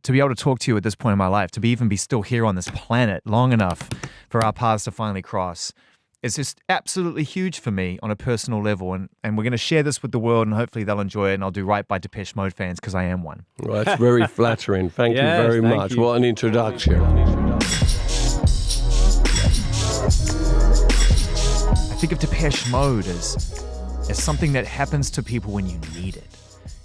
to be able to talk to you at this point in my life, to even be still here on this planet long enough for our paths to finally cross, it's just absolutely huge for me on a personal level. And we're going to share this with the world, and hopefully they'll enjoy it, and I'll do right by Depeche Mode fans because I am one. Well, that's very flattering. Thank you very much. You. What an introduction. I think of Depeche Mode as something that happens to people when you need it.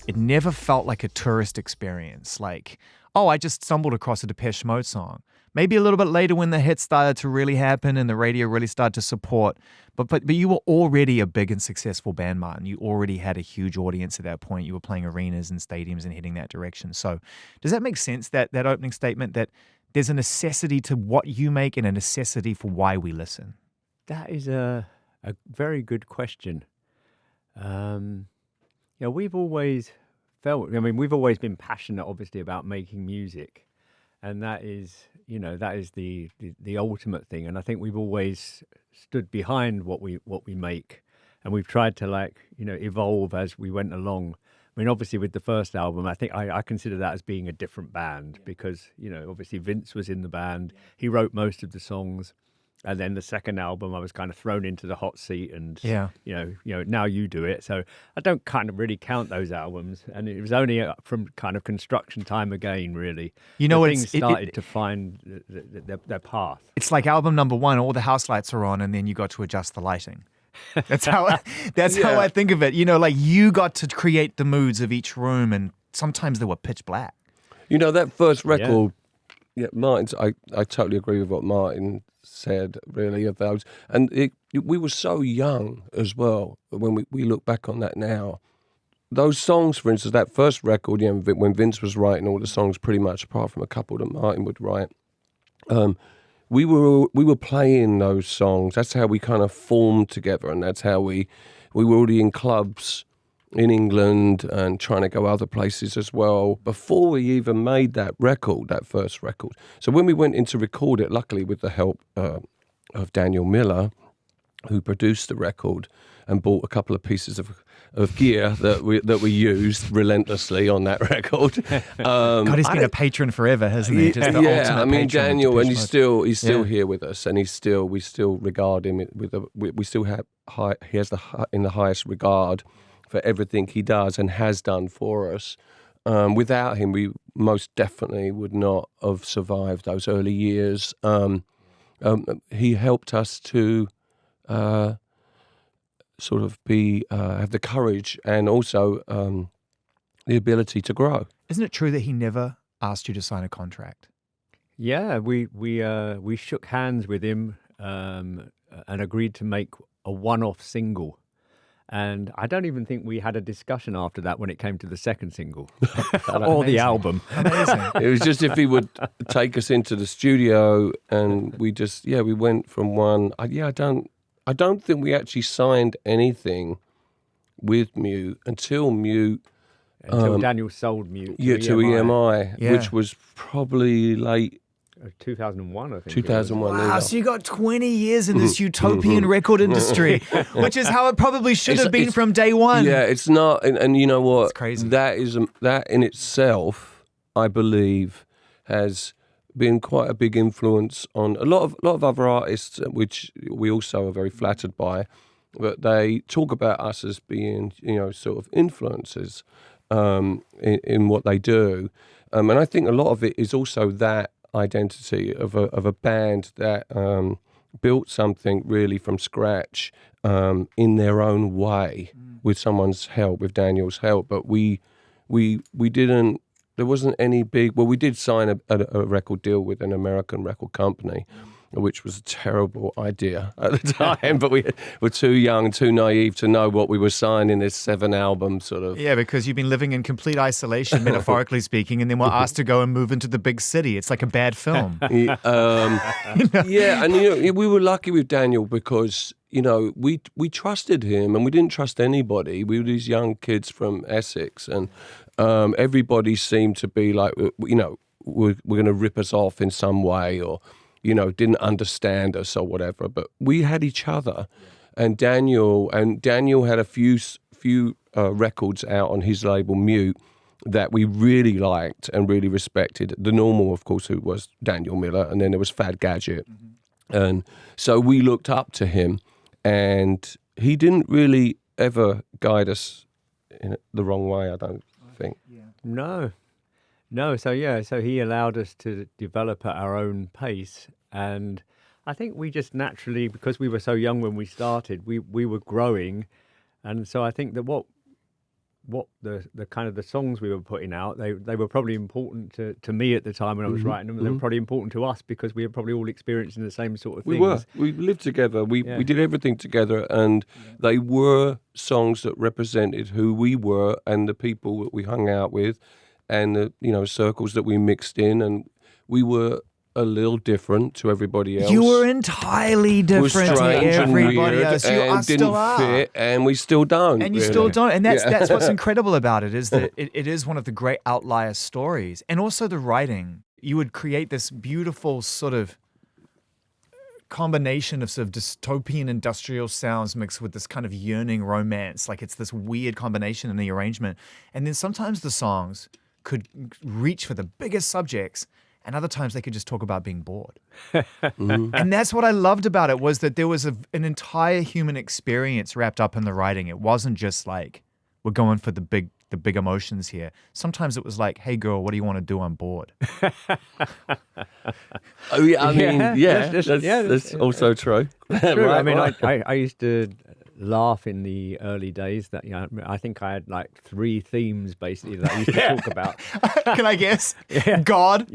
It never felt like a tourist experience, like, oh, I just stumbled across a Depeche Mode song. Maybe a little bit later when the hits started to really happen and the radio really started to support. But you were already a big and successful band, Martin. You already had a huge audience at that point. You were playing arenas and stadiums and heading that direction. So does that make sense, that opening statement, that there's a necessity to what you make and a necessity for why we listen? That is a very good question. We've always we've always been passionate, obviously, about making music. And that is the ultimate thing. And I think we've always stood behind what we make, and we've tried to evolve as we went along. I mean, obviously with the first album, I think I consider that as being a different band because, obviously Vince was in the band. He wrote most of the songs. And then the second album, I was kind of thrown into the hot seat, and now you do it. So I don't kind of really count those albums, and it was only from kind of construction time again, really. Things started to find their path. It's like album number 1, all the house lights are on, and then you got to adjust the lighting. That's how how I think of it. You got to create the moods of each room, and sometimes they were pitch black. That first record, Martin's. I totally agree with what Martin said, really, of those. And we were so young as well when we look back on that now. Those songs, for instance, that first record, when Vince was writing all the songs, pretty much apart from a couple that Martin would write, we were playing those songs. That's how we kind of formed together, and that's how we were already in clubs in England and trying to go other places as well before we even made that first record. So when we went in to record it, luckily with the help of Daniel Miller, who produced the record and bought a couple of pieces of gear that we used relentlessly on that record. God, he's been a patron forever, hasn't he? Just the ultimate patron Daniel, and he's still here with us, and we still regard him we still have he has in the highest regard for everything he does and has done for us. Without him, we most definitely would not have survived those early years. He helped us to sort of have the courage and also the ability to grow. Isn't it true that he never asked you to sign a contract? Yeah, we shook hands with him and agreed to make a one-off single. And I don't even think we had a discussion after that when it came to the second single or the album. Amazing. It was just if he would take us into the studio, and we went from one. I don't think we actually signed anything with Mute until Daniel sold Mute to EMI, which was probably late 2001, I think. 2001. Wow, so you got 20 years in this utopian record industry, which is how it probably should have been from day one. Yeah, it's not, and you know what? It's crazy. That in itself, I believe, has been quite a big influence on a lot of other artists, which we also are very flattered by. But they talk about us as being, sort of influencers in what they do, and I think a lot of it is also that identity of a band that built something really from scratch in their own way with someone's help, with Daniel's help. But we didn't. There wasn't any big. Well, we did sign a record deal with an American record company, which was a terrible idea at the time, but we were too young, too naive to know what we were signing, this 7-album sort of... Yeah, because you've been living in complete isolation, metaphorically speaking, and then we're asked to go and move into the big city. It's like a bad film. Yeah, and we were lucky with Daniel because, we trusted him and we didn't trust anybody. We were these young kids from Essex, and everybody seemed to be like, we're going to rip us off in some way, or... didn't understand us or whatever, but we had each other. And Daniel had a few records out on his label Mute, that we really liked and really respected. The normal, of course, who was Daniel Miller, and then there was Fad Gadget. And so we looked up to him, and he didn't really ever guide us in the wrong way, I don't think. No. So he allowed us to develop at our own pace, and I think we just naturally, because we were so young when we started, we were growing, and so I think that what the kind of the songs we were putting out, they were probably important to me at the time when I was writing them, and they were probably important to us because we were probably all experiencing the same sort of things. We lived together. We did everything together, and they were songs that represented who we were and the people that we hung out with, and the circles that we mixed in, and we were a little different to everybody else. You were entirely different to everybody else. You and still didn't fit, and we still don't. And you still don't. And that's what's incredible about it, is that it is one of the great outlier stories. And also the writing. You would create this beautiful sort of combination of sort of dystopian industrial sounds mixed with this kind of yearning romance. Like it's this weird combination in the arrangement. And then sometimes the songs could reach for the biggest subjects, and other times they could just talk about being bored. And that's what I loved about it, was that there was an entire human experience wrapped up in the writing. It wasn't just like, we're going for the big emotions here. Sometimes it was like, hey girl, what do you want to do? I'm bored. Oh yeah, I mean, that's also true. True. Right, I mean, right. I used to laugh in the early days that I think I had like 3 themes basically that I used to talk about. Can I guess? God,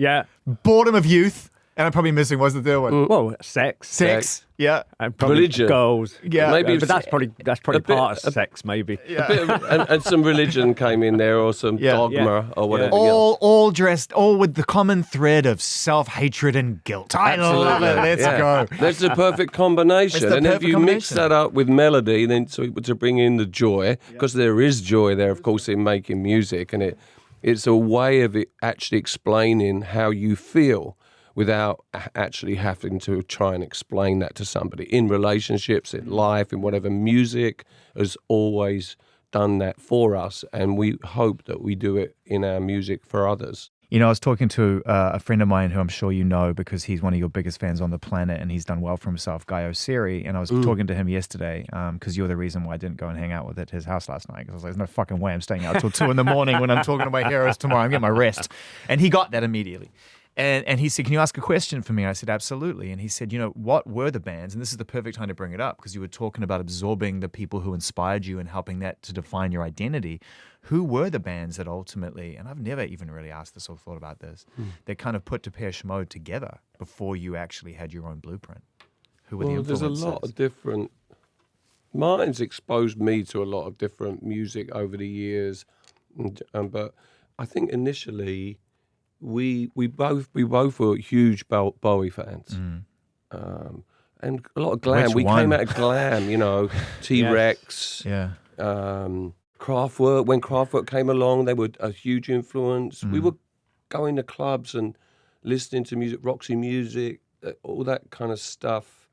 boredom of youth, and I'm probably missing, what's the third one? Well, sex. Yeah. And probably Religion. Girls. Yeah. Maybe But that's probably part of sex, maybe. A bit of, and some religion came in there, or some dogma, or whatever. All dressed, all with the common thread of self-hatred and guilt. I love it. Let's go. That's the perfect combination. It's the and if perfect you mix combination. that up with melody, then to bring in the joy, because there is joy there, of course, in making music, and it's a way of it actually explaining how you feel, without actually having to try and explain that to somebody. In relationships, in life, in whatever, music has always done that for us, and we hope that we do it in our music for others. You know, I was talking to a friend of mine who I'm sure you know because he's one of your biggest fans on the planet and he's done well for himself, Guy Osiri, and I was talking to him yesterday because you're the reason why I didn't go and hang out with at his house last night, because I was like, there's no fucking way I'm staying out till 2 a.m. when I'm talking to my heroes tomorrow. I'm getting my rest. And he got that immediately. And he said, can you ask a question for me? And I said, absolutely. And he said, what were the bands? And this is the perfect time to bring it up because you were talking about absorbing the people who inspired you and helping that to define your identity. Who were the bands that ultimately, and I've never even really asked this or thought about this, that kind of put Depeche Mode together before you actually had your own blueprint? Who were the influences? There's a lot of different... Martin's exposed me to a lot of different music over the years, but I think initially... We both were huge Bowie fans, and a lot of glam. Which we one? came out of glam, T-Rex, Kraftwerk. When Kraftwerk came along, they were a huge influence. We were going to clubs and listening to music, Roxy Music, all that kind of stuff.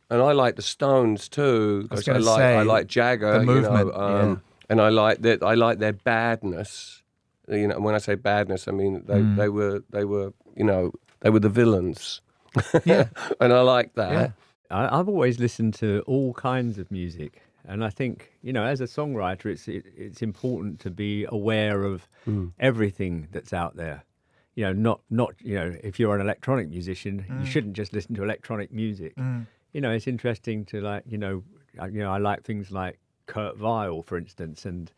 And I like the Stones too. I like Jagger, the movement, and I like their badness. When I say badness, I mean they were the villains. Yeah. And I like that. Yeah. I've always listened to all kinds of music, and I think as a songwriter, it's important to be aware of everything that's out there. Not if you're an electronic musician, you shouldn't just listen to electronic music. It's interesting to I like things like Kurt Weill, for instance, and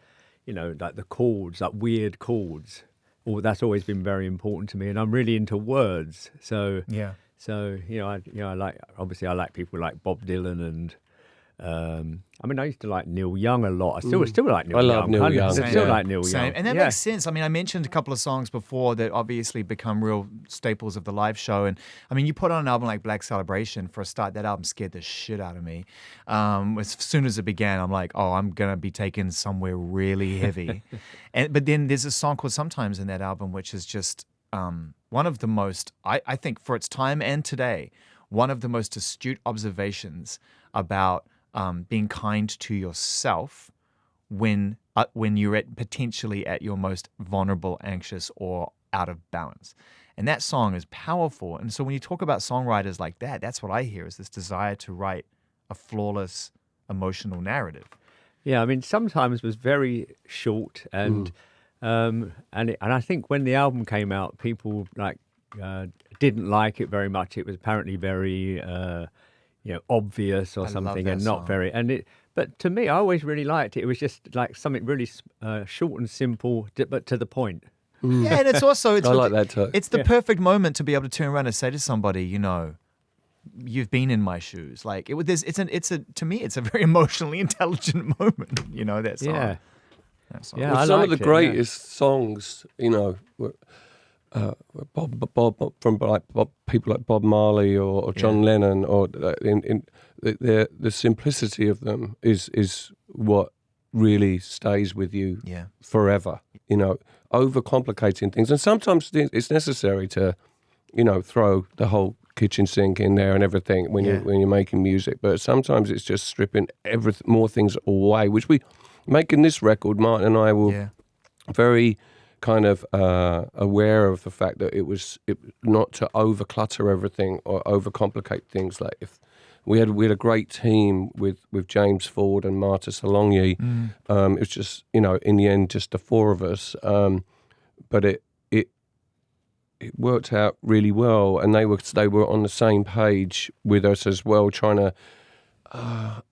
like the chords, like weird chords. That's always been very important to me, and I'm really into words. So I like people like Bob Dylan and I used to like Neil Young a lot. I still like Neil Young. I love Neil Young. Still like Neil Same. Young. And that makes sense. I mean, I mentioned a couple of songs before that obviously become real staples of the live show. And I mean, you put on an album like Black Celebration for a start. That album scared the shit out of me. As soon as it began, I'm like, oh, I'm going to be taken somewhere really heavy. But then there's a song called Sometimes in that album, which is just one of the most, I think for its time and today, one of the most astute observations about being kind to yourself when when you're potentially at your most vulnerable, anxious, or out of balance. And that song is powerful. And so when you talk about songwriters like that, that's what I hear, is this desire to write a flawless emotional narrative. Yeah, I mean, sometimes was very short, and I think when the album came out, people didn't like it very much. It was apparently very obvious or something, and not song. very. But to me, I always really liked it. It was just like something really short and simple, but to the point. Yeah, and it's also I like that too. It's the perfect moment to be able to turn around and say to somebody, you've been in my shoes. Like to me, it's a very emotionally intelligent moment. That song. Yeah. That song. Yeah, Well, I some of liked the it, greatest songs, were, Bob from people like Bob Marley or John Lennon, or the simplicity of them is what really stays with you forever. Overcomplicating things, and sometimes it's necessary to, throw the whole kitchen sink in there and everything when you're making music. But sometimes it's just stripping more things away, which we making this record. Martin and I were very kind of aware of the fact that it not to overclutter everything or overcomplicate things. Like if we had a great team with James Ford and Marta Salogni. It was just in the end just the four of us, but it worked out really well, and they were on the same page with us as well, trying to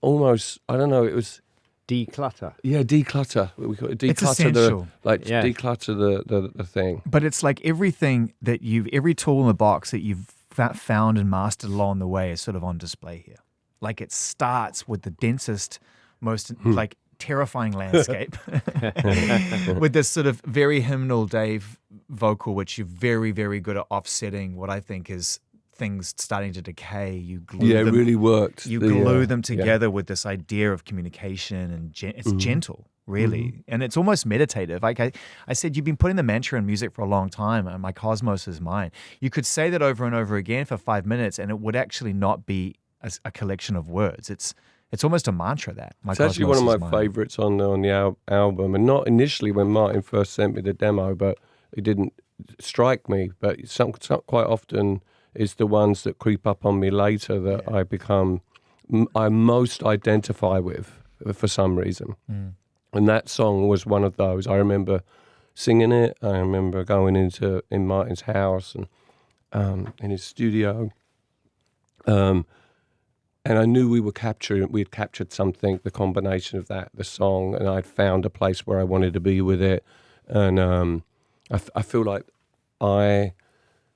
almost, I don't know, it was Declutter. Yeah, declutter. We call it declutter. It's essential. Declutter the thing. But it's like everything that every tool in the box that you've found and mastered along the way is sort of on display here. Like it starts with the densest, most like terrifying landscape with this sort of very hymnal Dave vocal, which you're very, very good at offsetting what I think is things starting to decay. You glue them, really worked. You glue them together with this idea of communication, and it's gentle, really. And it's almost meditative. Like I said, you've been putting the mantra in music for a long time, and my cosmos is mine. You could say that over and over again for 5 minutes, and it would actually not be a collection of words. It's almost a mantra that it's actually one of my favorites on the album, and not initially when Martin first sent me the demo, but it didn't strike me. But some quite often is the ones that creep up on me later that I most identify with for some reason. And that song was one of those. I remember singing it. I remember going in Martin's house and in his studio. And I knew we had captured something, the combination of the song, and I'd found a place where I wanted to be with it. And I feel like I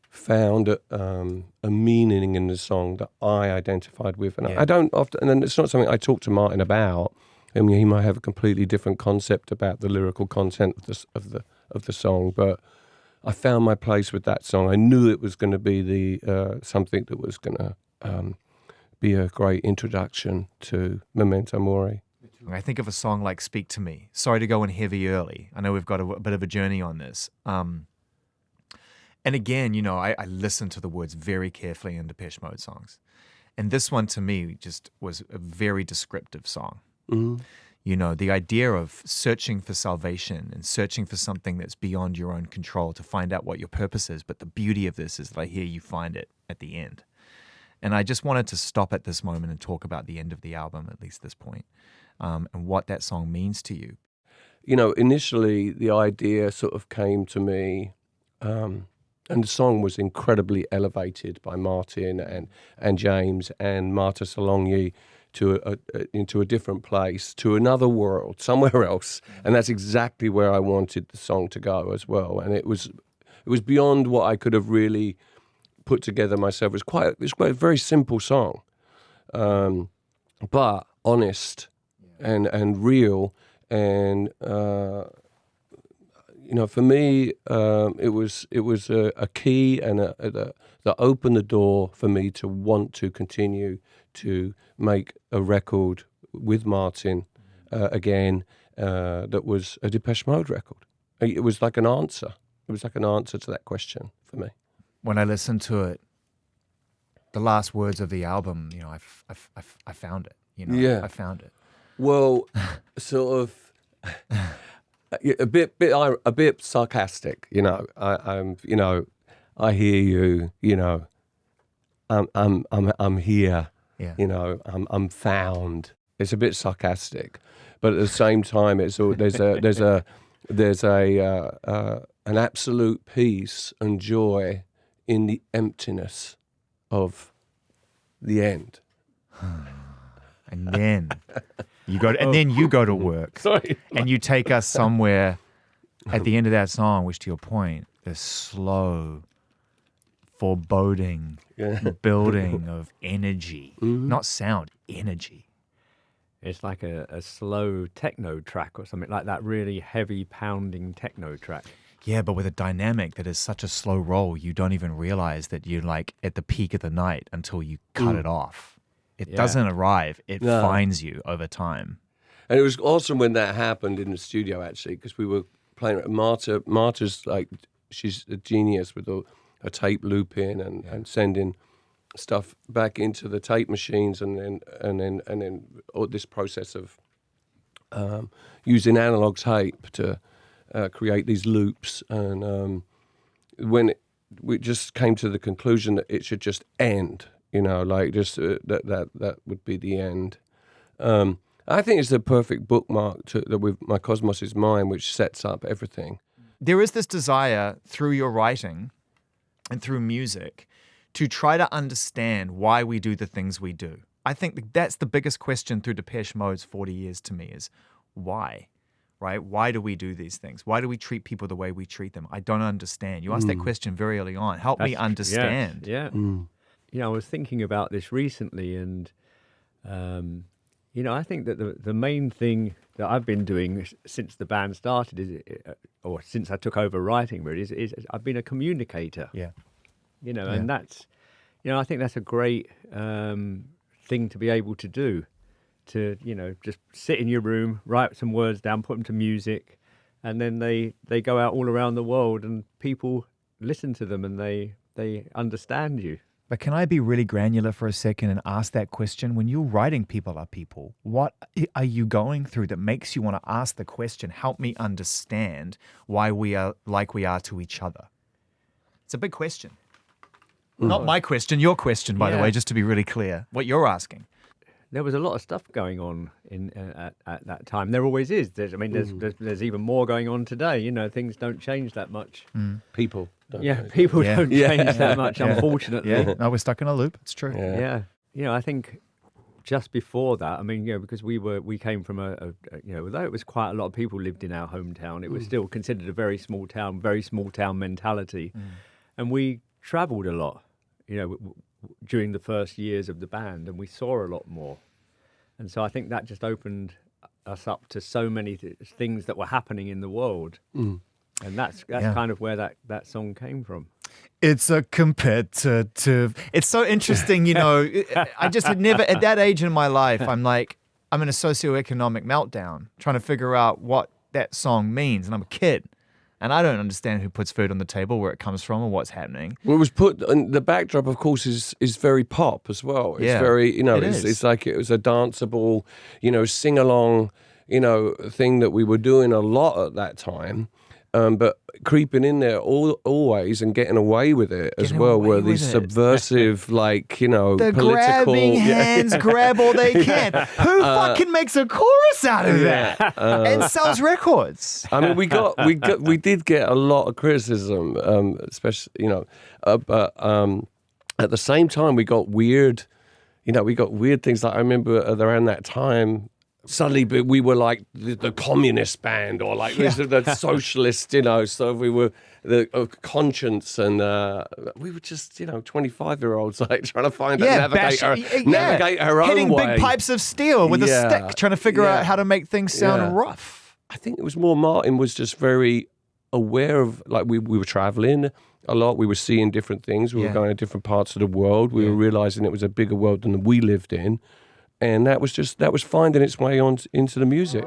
found a meaning in the song that I identified with. And I don't often, and it's not something I talk to Martin about. I mean, he might have a completely different concept about the lyrical content of the song, but I found my place with that song. I knew it was going to be something that was going to be a great introduction to Memento Mori. I think of a song like Speak to Me. Sorry to go in heavy early. I know we've got a bit of a journey on this. And again, I listen to the words very carefully in Depeche Mode songs. And this one to me just was a very descriptive song. The idea of searching for salvation and searching for something that's beyond your own control to find out what your purpose is. But the beauty of this is that I hear you find it at the end. And I just wanted to stop at this moment and talk about the end of the album, at least this point, and what that song means to you. Initially the idea sort of came to me, and the song was incredibly elevated by Martin and James and Marta Salogni into a different place, to another world, somewhere else. And that's exactly where I wanted the song to go as well. And it was beyond what I could have really put together myself. It's quite a very simple song, but honest and real. And for me, it was a key and that opened the door for me to want to continue to make a record with Martin again. That was a Depeche Mode record. It was like an answer. It was like an answer to that question for me. When I listened to it, the last words of the album, I found it. I found it. Well, sort of a bit sarcastic, you know. I'm, you know, I hear you, you know. I'm here, Yeah. you know. I'm found. It's a bit sarcastic, but at the same time, there's an absolute peace and joy in the emptiness of the end. And then you go to work. Sorry. And you take us somewhere at the end of that song, which, to your point, the slow, foreboding building of energy, not sound, energy. It's like a slow techno track or something like that, really heavy pounding techno track. Yeah, but with a dynamic that is such a slow roll, you don't even realize that you're like at the peak of the night until you cut it off. It doesn't arrive. It finds you over time. And it was awesome when that happened in the studio, actually, because we were playing. Marta's like, she's a genius with a tape loop in and sending stuff back into the tape machines, and then all this process of using analog tape to create these loops. And when we just came to the conclusion that it should just end, you know, like just that would be the end. I think it's the perfect bookmark with My Cosmos Is Mine, which sets up everything. There is this desire through your writing and through music to try to understand why we do the things we do. I think that's the biggest question through Depeche Mode's 40 years to me is why, right? Why do we do these things? Why do we treat people the way we treat them? I don't understand. You asked that question very early on. Help me understand. Yeah. You know, I was thinking about this recently, and you know, I think that the main thing that I've been doing since the band started or since I took over writing, really, is I've been a communicator. Yeah. You know, and that's, you know, I think that's a great thing to be able to do. To, you know, just sit in your room, write some words down, put them to music, and then they go out all around the world, and people listen to them, and they understand you. But can I be really granular for a second and ask that question? When you're writing People Are People, what are you going through that makes you want to ask the question, help me understand why we are like we are to each other? It's a big question. Not my question, your question, by the way, just to be really clear, what you're asking. There was a lot of stuff going on at that time. There always is. There's even more going on today. You know, things don't change that much. People don't change. People don't change that much, unfortunately. Yeah, no, we're stuck in a loop. It's true. Yeah. You know, I think just before that, I mean, you know, because we came from you know, although it was quite a lot of people lived in our hometown, it was still considered a very small town mentality. And we travelled a lot, you know, during the first years of the band, and we saw a lot more. And so I think that just opened us up to so many things that were happening in the world. And that's kind of where that song came from. It's a competitive. It's so interesting, you know. I just had never, at that age in my life, I'm in a socioeconomic meltdown trying to figure out what that song means. And I'm a kid. And I don't understand who puts food on the table, where it comes from, or what's happening. Well, it was put, and the backdrop, of course, is very pop as well. It's very, you know, it's like it was a danceable, you know, sing-along, you know, thing that we were doing a lot at that time. But creeping in there always and getting away with it as well were these subversive, like, you know, the political... grabbing hands grab all they can. Who fucking makes a chorus out of that and sells records? I mean, we did get a lot of criticism, especially, you know, but at the same time we got weird, you know, things. Like I remember around that time, suddenly we were like the communist band, or like the socialist, you know, so we were the conscience, and we were just, you know, 25-year-olds like trying to find navigate our own hitting way. Big pipes of steel with a stick, trying to figure out how to make things sound rough. I think it was more Martin was just very aware of, like, we were traveling a lot, we were seeing different things, we were going to different parts of the world, we were realizing it was a bigger world than we lived in. And that was finding its way on into the music.